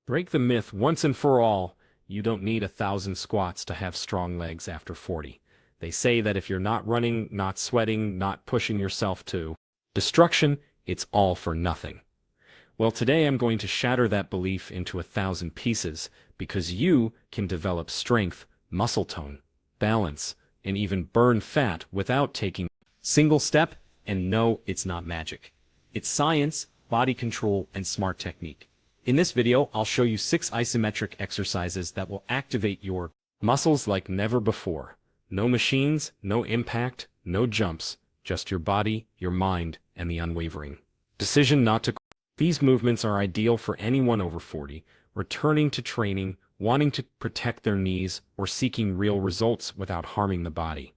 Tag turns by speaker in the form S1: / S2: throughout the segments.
S1: Break the myth once and for all. You don't need 1,000 squats to have strong legs after 40. They say that if you're not running, not sweating, not pushing yourself to destruction, it's all for nothing. Well, today I'm going to shatter that belief into 1,000 pieces because you can develop strength, muscle tone, balance, and even burn fat without taking a single step. And no, it's not magic. It's science, body control, and smart technique. In this video, I'll show you 6 isometric exercises that will activate your muscles like never before. No machines, no impact, no jumps, just your body, your mind, and the unwavering decision not to quit. These movements are ideal for anyone over 40, returning to training, wanting to protect their knees, or seeking real results without harming the body.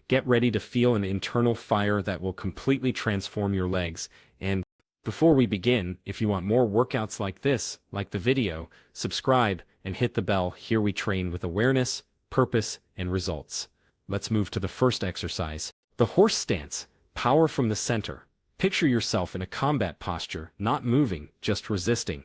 S1: Get ready to feel an internal fire that will completely transform your legs. And before we begin, if you want more workouts like this, like the video, subscribe and hit the bell. Here we train with awareness, purpose, and results. Let's move to the first exercise. The horse stance, power from the center. Picture yourself in a combat posture, not moving, just resisting.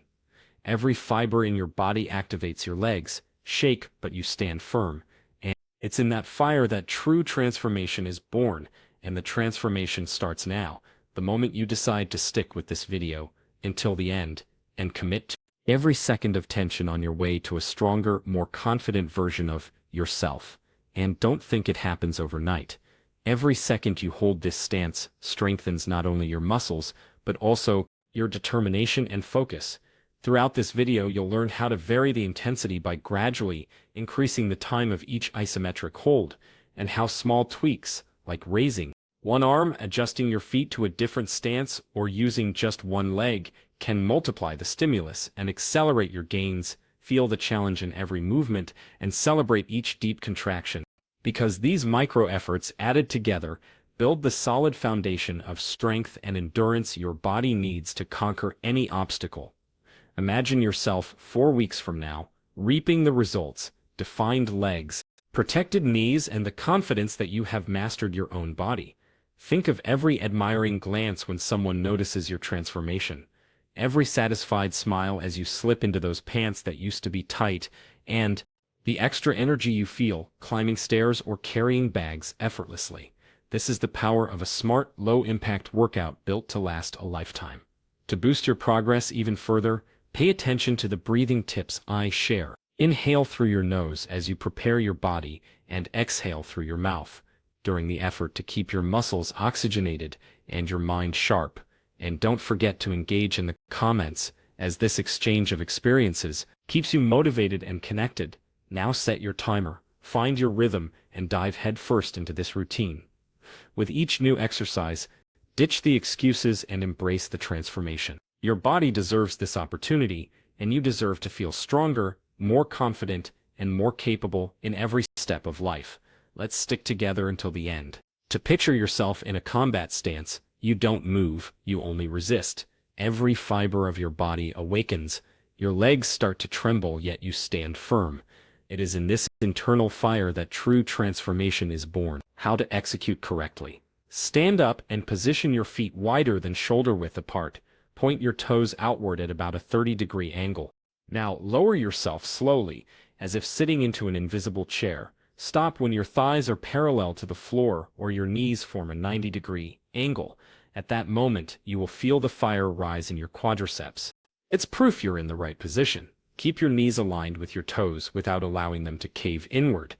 S1: Every fiber in your body activates your legs, shake, but you stand firm. And it's in that fire that true transformation is born, and the transformation starts now. The moment you decide to stick with this video until the end and commit to every second of tension on your way to a stronger, more confident version of yourself. And don't think it happens overnight. Every second you hold this stance strengthens not only your muscles, but also your determination and focus. Throughout this video, you'll learn how to vary the intensity by gradually increasing the time of each isometric hold, and how small tweaks, like raising one arm, adjusting your feet to a different stance, or using just one leg, can multiply the stimulus and accelerate your gains. Feel the challenge in every movement and celebrate each deep contraction, because these micro efforts added together build the solid foundation of strength and endurance your body needs to conquer any obstacle. Imagine yourself 4 weeks from now, reaping the results, defined legs, protected knees, and the confidence that you have mastered your own body. Think of every admiring glance when someone notices your transformation, every satisfied smile as you slip into those pants that used to be tight, and the extra energy you feel climbing stairs or carrying bags effortlessly. This is the power of a smart, low-impact workout built to last a lifetime. To boost your progress even further, pay attention to the breathing tips I share. Inhale through your nose as you prepare your body, and exhale through your mouth during the effort to keep your muscles oxygenated and your mind sharp. And don't forget to engage in the comments, as this exchange of experiences keeps you motivated and connected. Now set your timer, find your rhythm, and dive headfirst into this routine. With each new exercise, ditch the excuses and embrace the transformation. Your body deserves this opportunity, and you deserve to feel stronger, more confident, and more capable in every step of life. Let's stick together until the end. To picture yourself in a combat stance, you don't move, you only resist. Every fiber of your body awakens. Your legs start to tremble, yet you stand firm. It is in this internal fire that true transformation is born. How to execute correctly. Stand up and position your feet wider than shoulder width apart. Point your toes outward at about a 30-degree angle. Now lower yourself slowly, as if sitting into an invisible chair. Stop when your thighs are parallel to the floor or your knees form a 90-degree angle. At that moment, you will feel the fire rise in your quadriceps. It's proof you're in the right position. Keep your knees aligned with your toes without allowing them to cave inward.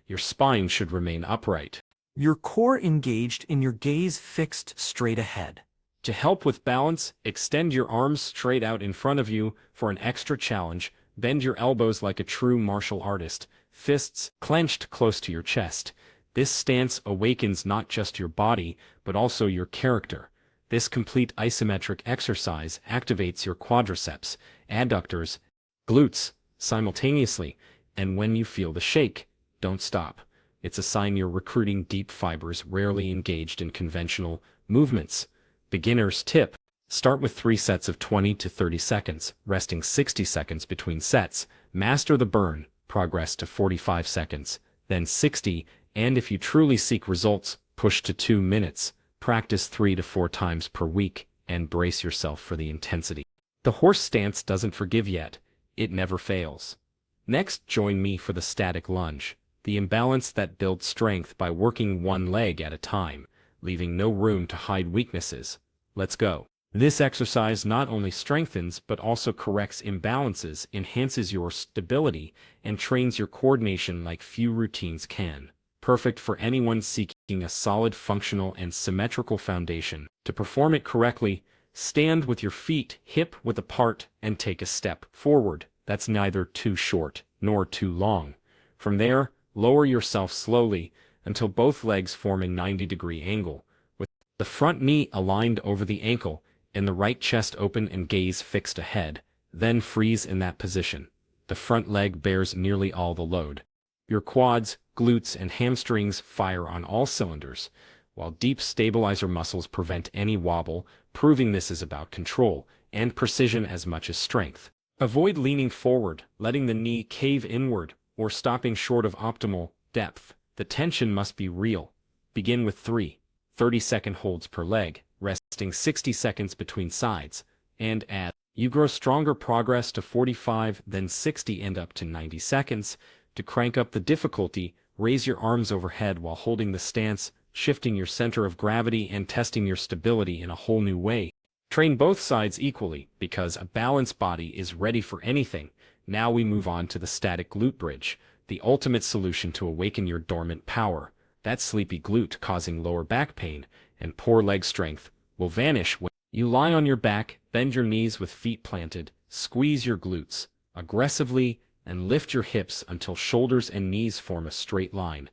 S1: Your spine should remain upright,
S2: your core engaged and your gaze fixed straight ahead.
S1: To help with balance, extend your arms straight out in front of you. For an extra challenge, bend your elbows like a true martial artist, fists clenched close to your chest. This stance awakens not just your body, but also your character. This complete isometric exercise activates your quadriceps, adductors, glutes simultaneously, and when you feel the shake, don't stop. It's a sign you're recruiting deep fibers rarely engaged in conventional movements. Beginner's tip: start with 3 sets of 20 to 30 seconds, resting 60 seconds between sets. Master the burn, progress to 45 seconds, then 60, and if you truly seek results, push to 2 minutes. Practice 3 to 4 times per week, and brace yourself for the intensity. The horse stance doesn't forgive yet. it never fails. Next, join me for the static lunge, the imbalance that builds strength by working one leg at a time, leaving no room to hide weaknesses. Let's go. This exercise not only strengthens but also corrects imbalances, enhances your stability, and trains your coordination like few routines can. Perfect for anyone seeking a solid, functional, and symmetrical foundation. To perform it correctly, stand with your feet hip-width apart and take a step forward. That's neither too short nor too long. From there, lower yourself slowly until both legs form a 90-degree angle, with the front knee aligned over the ankle and the right chest open and gaze fixed ahead. Then freeze in that position. The front leg bears nearly all the load. Your quads, glutes, and hamstrings fire on all cylinders, while deep stabilizer muscles prevent any wobble, proving this is about control and precision as much as strength. Avoid leaning forward, letting the knee cave inward, or stopping short of optimal depth. The tension must be real. Begin with 3 30-second holds per leg, resting 60 seconds between sides, and as you grow stronger, progress to 45, then 60 and up to 90 seconds. To crank up the difficulty, raise your arms overhead while holding the stance, shifting your center of gravity and testing your stability in a whole new way. Train both sides equally, because a balanced body is ready for anything. Now we move on to the static glute bridge, the ultimate solution to awaken your dormant power. That sleepy glute causing lower back pain and poor leg strength will vanish when you lie on your back, bend your knees with feet planted, squeeze your glutes aggressively, and lift your hips until shoulders and knees form a straight line,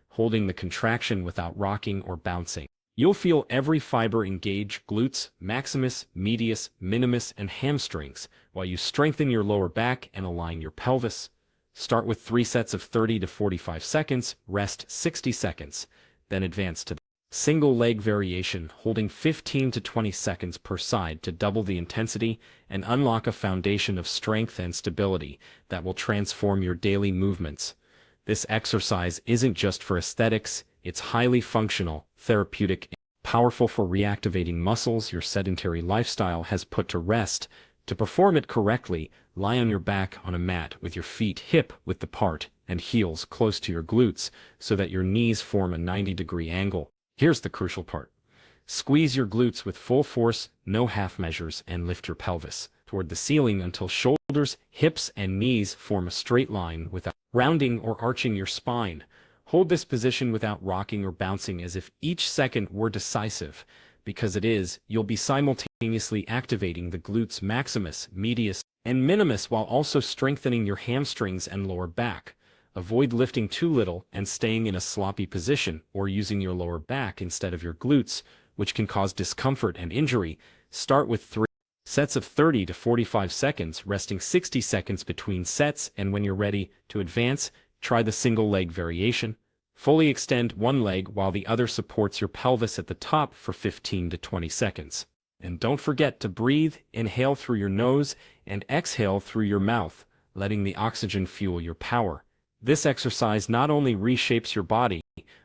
S1: holding the contraction without rocking or bouncing. You'll feel every fiber engage: glutes, maximus, medius, minimus, and hamstrings, while you strengthen your lower back and align your pelvis. Start with 3 sets of 30 to 45 seconds, rest 60 seconds, then advance to the single leg variation, holding 15 to 20 seconds per side to double the intensity and unlock a foundation of strength and stability that will transform your daily movements. This exercise isn't just for aesthetics, it's highly functional, therapeutic, and powerful for reactivating muscles your sedentary lifestyle has put to rest. To perform it correctly, lie on your back on a mat with your feet hip-width apart and heels close to your glutes so that your knees form a 90-degree angle. Here's the crucial part. Squeeze your glutes with full force, no half measures, and lift your pelvis toward the ceiling until shoulders, hips, and knees form a straight line without rounding or arching your spine. Hold this position without rocking or bouncing as if each second were decisive. Because it is, you'll be simultaneously activating the glutes maximus, medius, and minimus while also strengthening your hamstrings and lower back. Avoid lifting too little and staying in a sloppy position or using your lower back instead of your glutes, which can cause discomfort and injury. Start with 3 sets of 30 to 45 seconds, resting 60 seconds between sets, and when you're ready to advance, try the single leg variation. Fully extend one leg while the other supports your pelvis at the top for 15 to 20 seconds. And don't forget to breathe, inhale through your nose and exhale through your mouth, letting the oxygen fuel your power. This exercise not only reshapes your body,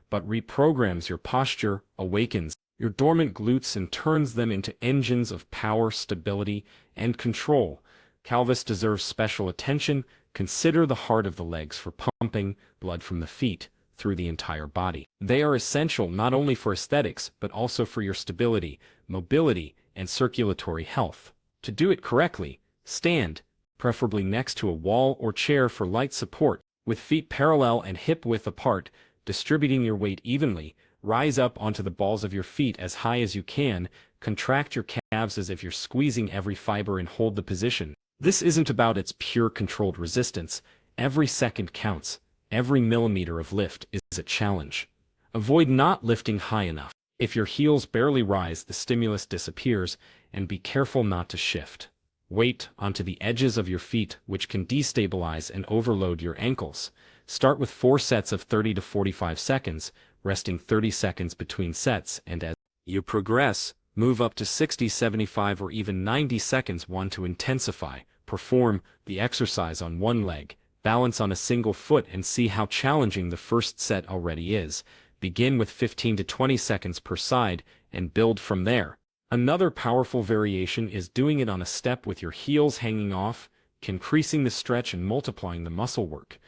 S1: but reprograms your posture, awakens your dormant glutes, and turns them into engines of power, stability, and control. Pelvis deserves special attention. Consider the heart of the legs for pumping blood from the feet through the entire body. They are essential not only for aesthetics, but also for your stability, mobility, and circulatory health. To do it correctly, stand, preferably next to a wall or chair for light support, with feet parallel and hip-width apart, distributing your weight evenly. Rise up onto the balls of your feet as high as you can, contract your calves as if you're squeezing every fiber, and hold the position. This isn't about its pure controlled resistance. Every second counts. Every millimeter of lift is a challenge. Avoid not lifting high enough. If your heels barely rise, the stimulus disappears, and be careful not to shift weight onto the edges of your feet, which can destabilize and overload your ankles. Start with 4 sets of 30 to 45 seconds, resting 30 seconds between sets, and as you progress, move up to 60, 75, or even 90 seconds. Want to intensify? Perform the exercise on one leg, balance on a single foot, and see how challenging the first set already is. Begin with 15 to 20 seconds per side and build from there. Another powerful variation is doing it on a step with your heels hanging off. increasing the stretch and multiplying the muscle work.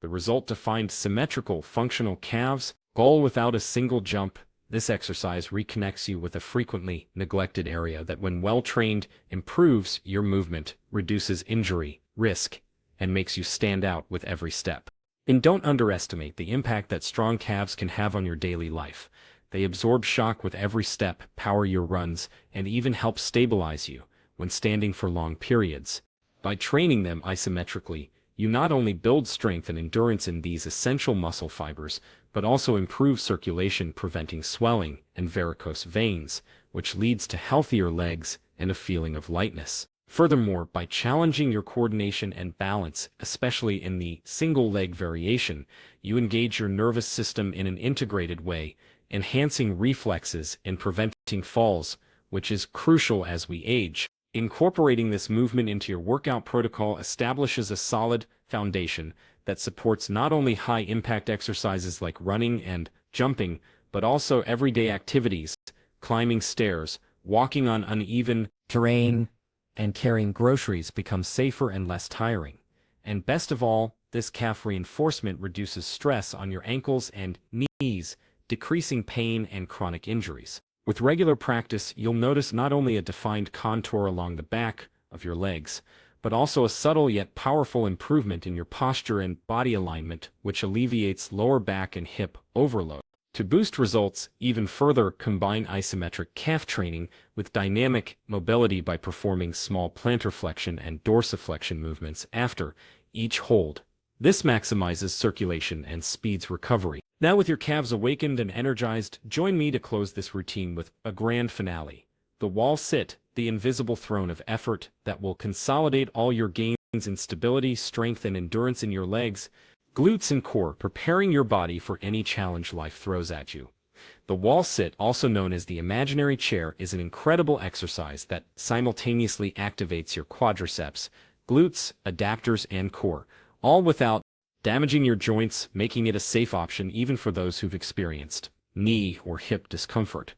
S1: The result: defined, symmetrical, functional calves, all without a single jump. This exercise reconnects you with a frequently neglected area that, when well trained, improves your movement, reduces injury risk, and makes you stand out with every step. And don't underestimate the impact that strong calves can have on your daily life. They absorb shock with every step, power your runs, and even help stabilize you when standing for long periods. By training them isometrically, you not only build strength and endurance in these essential muscle fibers, but also improve circulation, preventing swelling and varicose veins, which leads to healthier legs and a feeling of lightness. Furthermore, by challenging your coordination and balance, especially in the single leg variation, you engage your nervous system in an integrated way, enhancing reflexes and preventing falls, which is crucial as we age. Incorporating this movement into your workout protocol establishes a solid foundation that supports not only high-impact exercises like running and jumping, but also everyday activities, climbing stairs, walking on uneven terrain, and carrying groceries becomes safer and less tiring. And best of all, this calf reinforcement reduces stress on your ankles and knees, decreasing pain and chronic injuries. With regular practice, you'll notice not only a defined contour along the back of your legs, but also a subtle yet powerful improvement in your posture and body alignment, which alleviates lower back and hip overload. To boost results even further, combine isometric calf training with dynamic mobility by performing small plantar flexion and dorsiflexion movements after each hold. This maximizes circulation and speeds recovery. Now, with your calves awakened and energized, join me to close this routine with a grand finale: the wall sit, the invisible throne of effort that will consolidate all your gains in stability, strength, and endurance in your legs, glutes, and core, preparing your body for any challenge life throws at you. The wall sit, also known as the imaginary chair, is an incredible exercise that simultaneously activates your quadriceps, glutes, adductors, and core, all without damaging your joints, making it a safe option even for those who've experienced knee or hip discomfort.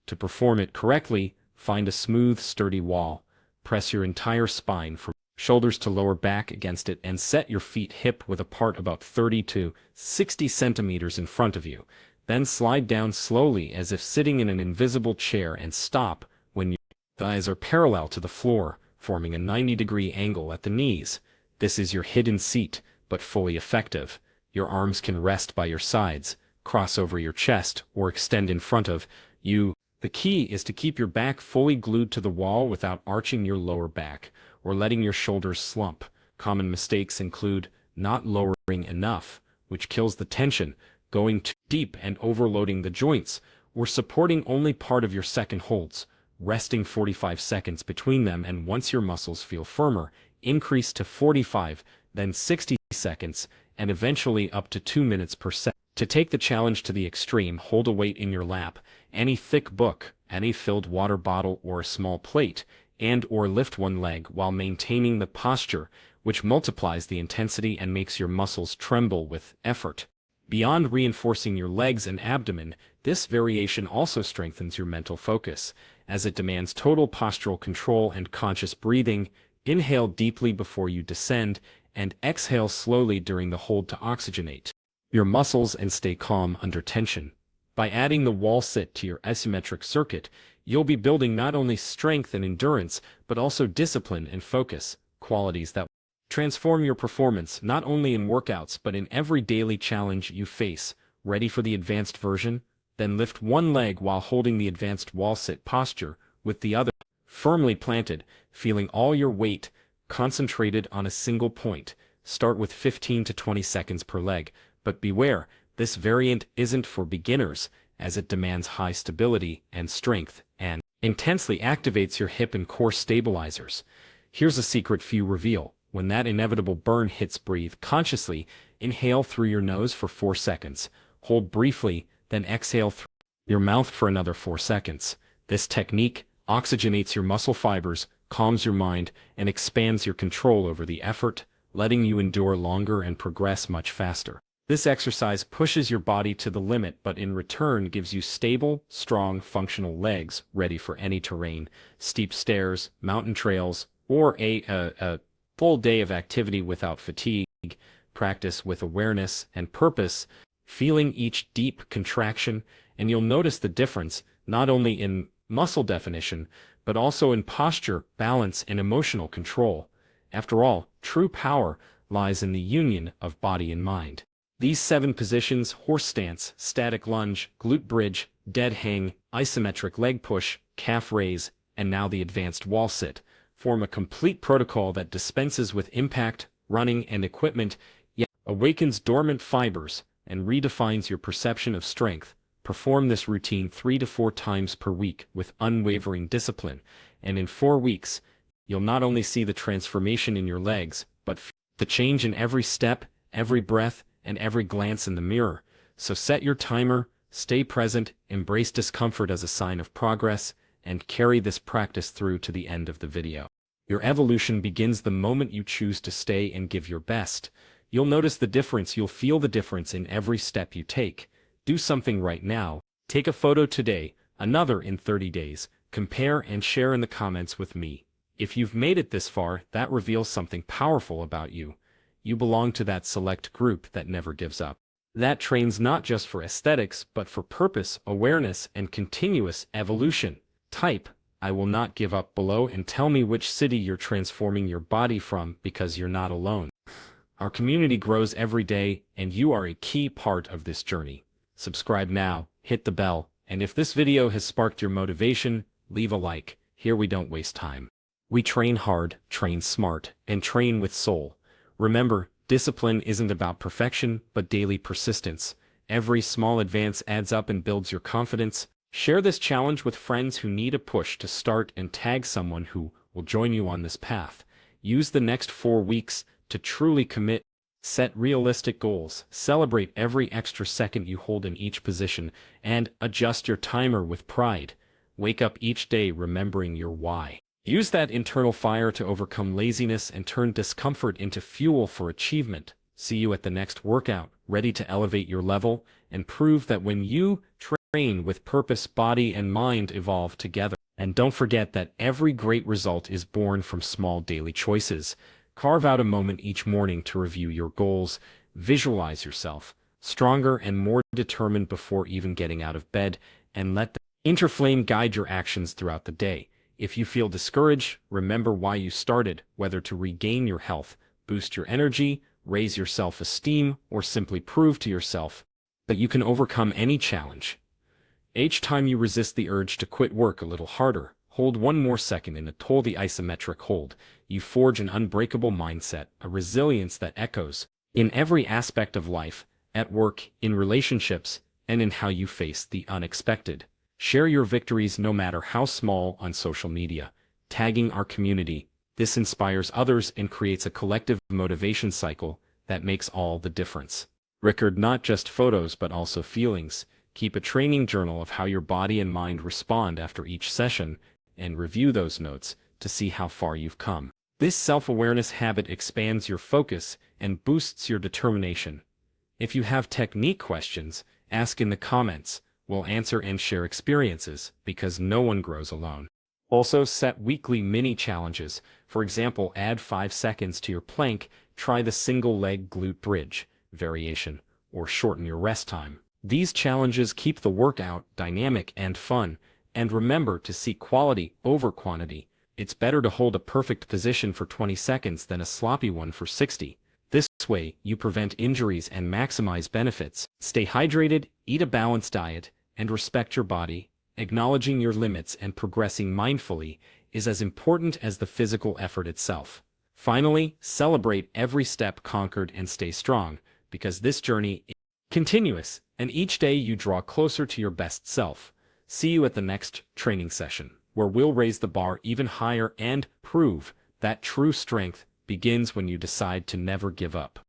S1: To perform it correctly, find a smooth, sturdy wall, press your entire spine from shoulders to lower back against it, and set your feet hip width apart about 30 to 60 centimeters in front of you. Then slide down slowly as if sitting in an invisible chair and stop when your thighs are parallel to the floor, forming a 90-degree angle at the knees. This is your hidden seat, but fully effective. Your arms can rest by your sides, cross over your chest, or extend in front of you. The key is to keep your back fully glued to the wall without arching your lower back or letting your shoulders slump. Common mistakes include not lowering enough, which kills the tension, going too deep and overloading the joints, or supporting only part of your second holds, resting 45 seconds between them, and once your muscles feel firmer, increase to 45, then 60 seconds, and eventually up to 2 minutes per set. To take the challenge to the extreme, hold a weight in your lap, any thick book, any filled water bottle, or a small plate, and/or lift one leg while maintaining the posture, which multiplies the intensity and makes your muscles tremble with effort. Beyond reinforcing your legs and abdomen, this variation also strengthens your mental focus, as it demands total postural control and conscious breathing. Inhale deeply before you descend, and exhale slowly during the hold to oxygenate your muscles and stay calm under tension. By adding the wall sit to your isometric circuit, you'll be building not only strength and endurance, but also discipline and focus, qualities that transform your performance not only in workouts but in every daily challenge you face. Ready for the advanced version? Then lift one leg while holding the advanced wall sit posture, with the other firmly planted, feeling all your weight concentrated on a single point. Start with 15 to 20 seconds per leg, but beware, this variant isn't for beginners, as it demands high stability and strength and intensely activates your hip and core stabilizers. Here's a secret few reveal: when that inevitable burn hits, breathe consciously. Inhale through your nose for 4 seconds, hold briefly, then exhale through your mouth for another 4 seconds. This technique oxygenates your muscle fibers, calms your mind, and expands your control over the effort, letting you endure longer and progress much faster. This exercise pushes your body to the limit, but in return gives you stable, strong, functional legs ready for any terrain: steep stairs, mountain trails, or a Full day of activity without fatigue, practice with awareness and purpose, feeling each deep contraction, and you'll notice the difference not only in muscle definition, but also in posture, balance, and emotional control. After all, true power lies in the union of body and mind. These 7 positions, horse stance, static lunge, glute bridge, dead hang, isometric leg push, calf raise, and now the advanced wall sit, form a complete protocol that dispenses with impact, running, and equipment, yet awakens dormant fibers and redefines your perception of strength. Perform this routine 3 to 4 times per week with unwavering discipline, and in 4 weeks, you'll not only see the transformation in your legs, but the change in every step, every breath, and every glance in the mirror. So set your timer, stay present, embrace discomfort as a sign of progress, and carry this practice through to the end of the video. Your evolution begins the moment you choose to stay and give your best. You'll notice the difference, you'll feel the difference in every step you take. Do something right now. Take a photo today, another in 30 days. Compare and share in the comments with me. If you've made it this far, that reveals something powerful about you. You belong to that select group that never gives up. That trains not just for aesthetics, but for purpose, awareness, and continuous evolution. Type, "I will not give up" below and tell me which city you're transforming your body from, because you're not alone. Our community grows every day, and you are a key part of this journey. Subscribe now, hit the bell, and if this video has sparked your motivation, leave a like. Here we don't waste time. We train hard, train smart, and train with soul. Remember, discipline isn't about perfection, but daily persistence. Every small advance adds up and builds your confidence. Share this challenge with friends who need a push to start, and tag someone who will join you on this path. Use the next 4 weeks to truly commit. Set realistic goals, celebrate every extra second you hold in each position, and adjust your timer with pride. Wake up each day remembering your why. Use that internal fire to overcome laziness and turn discomfort into fuel for achievement. See you at the next workout, ready to elevate your level and prove that when you train with purpose, body and mind evolve together. And don't forget that every great result is born from small daily choices. Carve out a moment each morning to review your goals. Visualize yourself stronger and more determined before even getting out of bed, and let the inner flame guide your actions throughout the day. If you feel discouraged, remember why you started, whether to regain your health, boost your energy, raise your self-esteem, or simply prove to yourself that you can overcome any challenge. Each time you resist the urge to quit, work a little harder. Hold 1 more second in the isometric hold. You forge an unbreakable mindset, a resilience that echoes in every aspect of life, at work, in relationships, and in how you face the unexpected. Share your victories, no matter how small, on social media, tagging our community. This inspires others and creates a collective motivation cycle that makes all the difference. Record not just photos but also feelings. Keep a training journal of how your body and mind respond after each session, and review those notes to see how far you've come. This self-awareness habit expands your focus and boosts your determination. If you have technique questions, ask in the comments. We'll answer and share experiences, because no one grows alone. Also, set weekly mini challenges. For example, add 5 seconds to your plank, try the single leg glute bridge variation, or shorten your rest time. These challenges keep the workout dynamic and fun, and remember to seek quality over quantity. It's better to hold a perfect position for 20 seconds than a sloppy one for 60. This way, you prevent injuries and maximize benefits. Stay hydrated, eat a balanced diet, and respect your body. Acknowledging your limits and progressing mindfully is as important as the physical effort itself. Finally, celebrate every step conquered and stay strong, because this journey is continuous, and each day you draw closer to your best self. See you at the next training session, where we'll raise the bar even higher and prove that true strength begins when you decide to never give up.